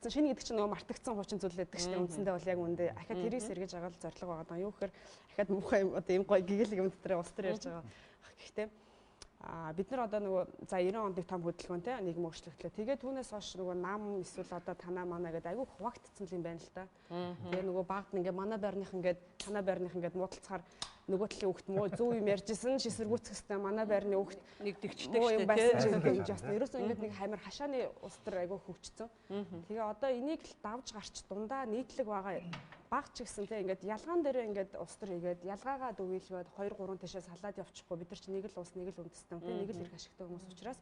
мартагдсан шинэ гэдэг чинь нөгөө мартагдсан хуучин зүйл гэдэг чинь үндсэндээ бол яг үндэ ахиад тэрийг сэргэж байгаа л зорилго байгаа даа. Юу гэхээр ахиад муухай одоо ийм гоё гэгэл юм дотор улс төр ярьж байгаа. Гэхдээ бид нар одоо нөгөө за 90 онд том хөдөлгөөнтэй нийгэм өөрчлөгдлөө. Тэгээд түүнээс хойш нөгөө нам эсвэл одоо танаа манаа гэдэг айгүй хуваагдсан юм байна л да. Тэгээ нөгөө багт ингээ манай байрных ингээд танаа байрных ингээд муудалцахаар нөгөө талын хүүхд муу зөв юм ярьжсэн шисэргүүцэх хэвээр манай байрны хүүхд нэг тэгчдэг шүү дээ. Тийм. Ерөөсөө ингээд нэг хамир хашааны улс төр айгүй хөгжсөн. Тэгээ одоо энийг л давж гарч дундаа нийтлэг байгаа баг ч гэсэн те ингээд ялгаан дээр ингээд улс төр хийгээд ялгаагаа дүгийлгээд 2 3 тишээ салаад явчихгүй бид нар чинь нэг л улс нэг л үндэстэн те нэг л эрх ашигтай хүмүүс учраас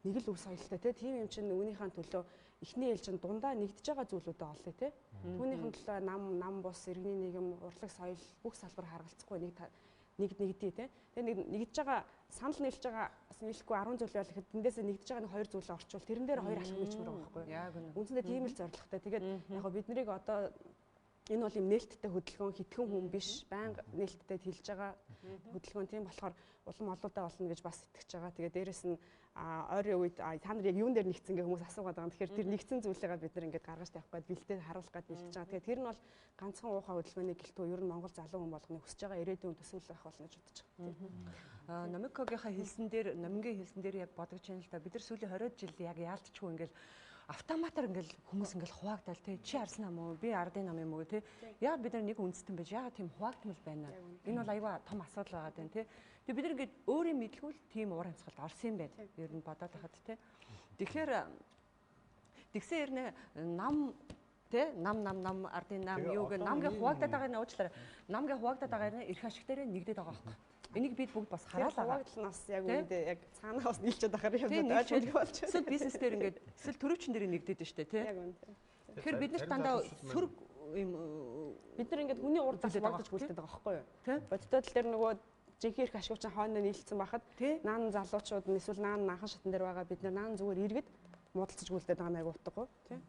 нэг л үе соёлтой те тийм юм чинь үүнийхэн төлөө эхний ээлж чинь дундаа нэгдэж байгаа зүйлүүдээ олъё те түүнийхэн төлөө нам бус иргэний нийгэм урлаг соёл бүх салбар харгалцахгүй нэгдээ те тэгээ нэгдэж байгаа санал нийлж байгаа нийлэхгүй 10 зүйл байл гэхэд тэндээсээ нэгдэж байгаа нэг 2 зүйлээ орчвол тэрэн дээр 2 ашиг мэлчмээр байгаа байхгүй яг үнэ үндсэндээ тийм л зорилготой тэгээд яг го бид нарыг одоо энэ бол юм нээлттэй хөдөлгөөн хитгэн хүн биш байнга нээлттэй хэлж байгаа хөдөлгөөн тийм болохоор улам олоотой болно гэж бас итгэж байгаа. Тэгээ дээрэс нь ойрын үед та нар яг юун дээр нэгдсэн гэх хүмүүс асуугаад байгаа. Тэгэхээр тэр нэгдсэн зүйлээгээ бид нар ингээд гаргаж тавих гээд бэлдээд харуулах гээд бэлдэж байгаа. Тэгээ тэр нь бол ганцхан уухай хөдөлгөөний гэлтүү ер нь Монгол залуу хүн болгоны хүсэж байгаа ирээдүйн төсөөл байх болно гэж бодож байгаа. Номикогийнхаа хэлсэн дээр номингийн хэлсэн дээр яг бодож байна л да. Бид нар сүүлийн 20 жил яг яалтчгүй ингээд автоматар ингээл хүмүүс ингээл хуваагдал тий чи арсан ам уу би ардын нам юм уу тий яг бид нар нэг үндэстэн байж яагаад тийм хуваагдмал байна энэ бол аюугаа том асуудал байгаа даа тий тэг бид нар ингээд өөрийн мэдлгүүл тийм уур амьсгалд орсон юм байна ер нь бодоод хахад тий тэгэхээр тэгсэн хэрнээ нам тий нам ардын нам юу гэ намгийн хуваагдаад байгаа нь уучлаарай намгийн хуваагдаад байгаа нь эрх ашиг дээр нэгдээд байгаа байхгүй энийг бид бүгд бас хараалаа. Хаваагдлаас яг үүндээ яг цаанаас нийлчихэд ахаар юм даа ойлгох болж байна. Эсвэл бизнес дээр ингээд эсвэл төрөвчин дээр нэгдээд штэ тий. Яг үнэ. Тэгэхээр бид нарт дандаа сөрөг юм бид нар ингээд хүний урд хаваагдаж гүйлдэг байгаа байхгүй юу? Бодитод л дээр нөгөө жинхэнэ эрх ашигч хойно нийлцсэн байхад наан залуучууд эсвэл наан анхан шатан дээр байгаа бид нар наан зүгээр иргэд муудалцаж гүйлдэг байгаа маяг утгагүй тий.